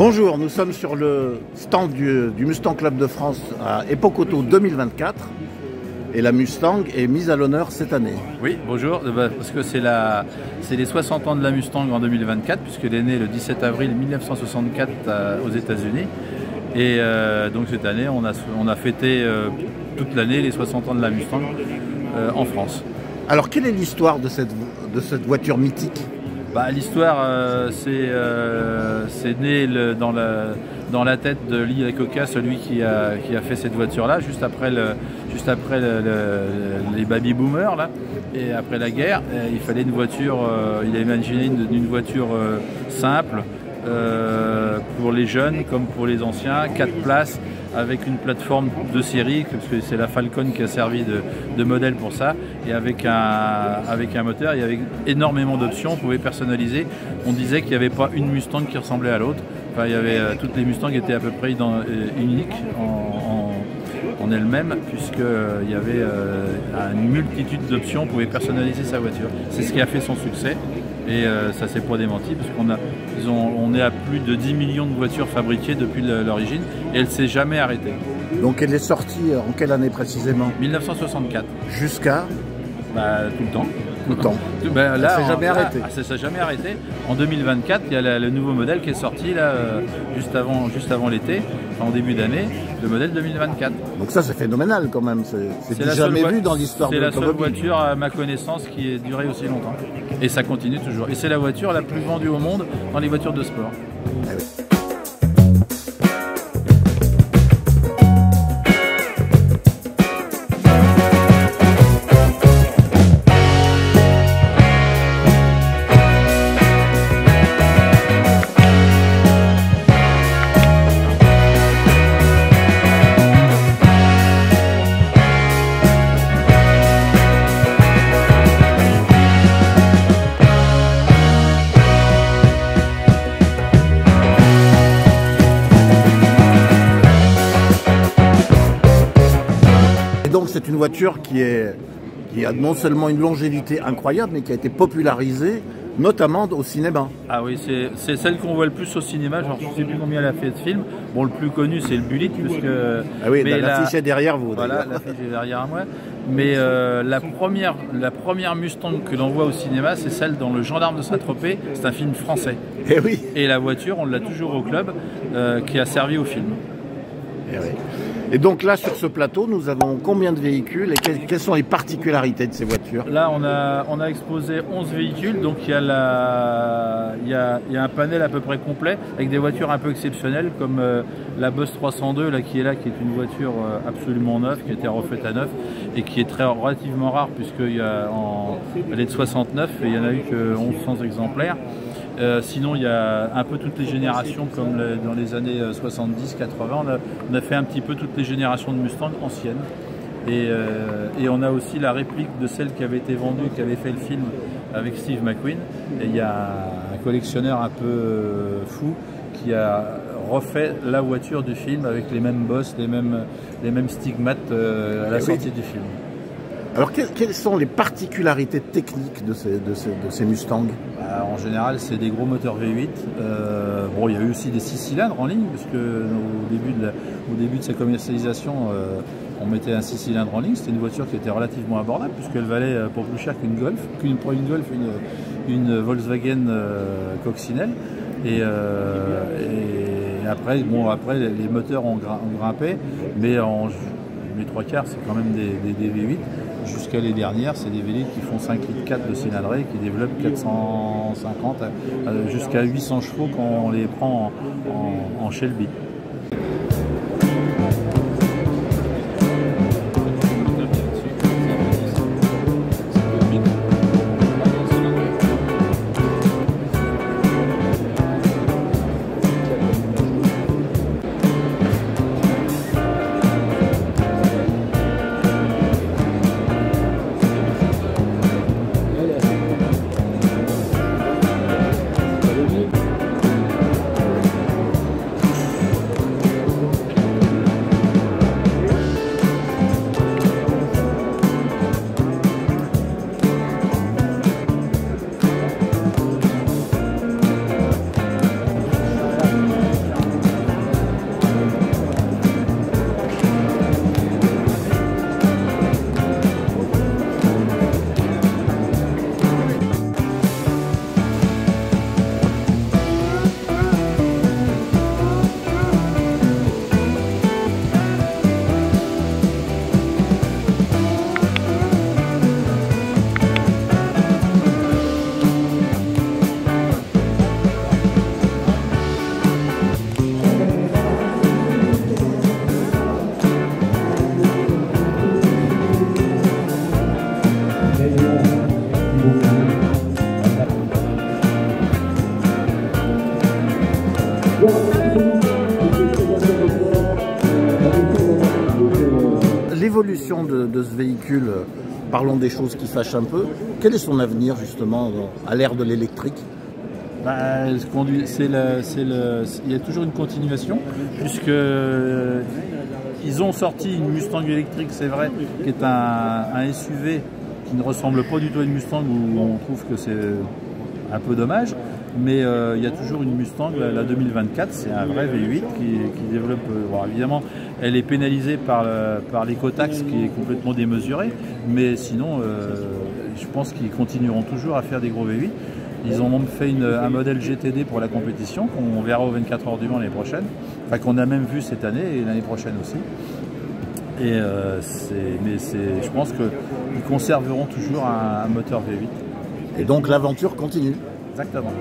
Bonjour, nous sommes sur le stand du Mustang Club de France à Epoch Auto 2024 et la Mustang est mise à l'honneur cette année. Oui, bonjour, parce que c'est les 60 ans de la Mustang en 2024 puisqu'elle est née le 17 avril 1964 aux États-Unis et donc cette année on a fêté toute l'année les 60 ans de la Mustang en France. Alors quelle est l'histoire de cette voiture mythique? L'histoire, c'est né dans la tête de Lee Iacocca, celui qui a fait cette voiture-là, juste après les baby boomers là, et après la guerre. Il fallait une voiture, il a imaginé une voiture simple pour les jeunes comme pour les anciens, 4 places, avec une plateforme de série, parce que c'est la Falcon qui a servi de modèle pour ça, et avec un moteur, il y avait énormément d'options, on pouvait personnaliser. On disait qu'il n'y avait pas une Mustang qui ressemblait à l'autre, enfin, il y avait, toutes les Mustangs étaient à peu près uniques en elles-mêmes, puisqu'il y avait une multitude d'options, on pouvait personnaliser sa voiture. C'est ce qui a fait son succès. Et ça s'est pas démenti parce on est à plus de 10 millions de voitures fabriquées depuis l'origine et elle s'est jamais arrêtée. Donc elle est sortie en quelle année précisément? 1964. Jusqu'à tout le temps. Tout le temps. Là, ça s'est jamais arrêté. Ça s'est jamais arrêté. En 2024, il y a le nouveau modèle qui est sorti là, juste avant l'été, en début d'année, le modèle 2024. Donc ça c'est phénoménal quand même. C'est jamais vu dans l'histoire de l'automobile. C'est la seule voiture à ma connaissance qui ait duré aussi longtemps. Et ça continue toujours. Et c'est la voiture la plus vendue au monde dans les voitures de sport. Ah oui. Donc c'est une voiture qui a non seulement une longévité incroyable, mais qui a été popularisée, notamment au cinéma. Ah oui, c'est celle qu'on voit le plus au cinéma, genre je ne sais plus combien elle a fait de films. Bon, le plus connu c'est le Bullitt, puisque... Ah oui, l'affiche est derrière vous. Voilà, l'affiche est derrière moi. Mais la première Mustang que l'on voit au cinéma, c'est celle dans Le Gendarme de Saint-Tropez, c'est un film français. Et oui. Et la voiture, on l'a toujours au club, qui a servi au film. Et oui. Et donc là, sur ce plateau, nous avons combien de véhicules et quelles sont les particularités de ces voitures? Là, on a exposé 11 véhicules, donc il y a un panel à peu près complet avec des voitures un peu exceptionnelles comme la Boss 302 là, qui est une voiture absolument neuve, qui a été refaite à neuf et qui est relativement rare puisqu'elle est de 69 et il n'y en a eu que 1100 exemplaires. Sinon, il y a un peu toutes les générations, comme dans les années 70-80, on a fait un petit peu toutes les générations de Mustang anciennes. Et on a aussi la réplique de celle qui avait été vendue, qui avait fait le film avec Steve McQueen. Et il y a un collectionneur un peu fou qui a refait la voiture du film avec les mêmes bosses, les mêmes stigmates à la sortie du film. Alors quelles sont les particularités techniques de ces Mustangs? En général, c'est des gros moteurs V8. Bon, il y a eu aussi des 6 cylindres en ligne, parce que au début de sa commercialisation, on mettait un 6 cylindres en ligne. C'était une voiture qui était relativement abordable, puisqu'elle valait pas plus cher qu'une Golf, une Volkswagen Coccinelle. Et après, les moteurs ont grimpé, mais les 3/4 c'est quand même des V8. Jusqu'à les dernières, c'est des V8 qui font 5,4 litres de cylindrée, qui développent 450 jusqu'à 800 chevaux quand on les prend en Shelby. l'évolution de ce véhicule, parlons des choses qui fâchent un peu. Quel est son avenir justement à l'ère de l'électrique? Bah, il y a toujours une continuation, puisque ils ont sorti une Mustang électrique, c'est vrai, qui est un SUV qui ne ressemble pas du tout à une Mustang, où on trouve que c'est un peu dommage. Mais il y a toujours une Mustang, la 2024, c'est un vrai V8 qui développe. Bon, évidemment, elle est pénalisée par l'écotaxe qui est complètement démesurée, mais sinon, je pense qu'ils continueront toujours à faire des gros V8. Ils ont même fait un modèle GTD pour la compétition qu'on verra aux 24 heures du Mans l'année prochaine, enfin qu'on a même vu cette année et l'année prochaine aussi. Et je pense qu'ils conserveront toujours un moteur V8. Et donc l'aventure continue. Exactement.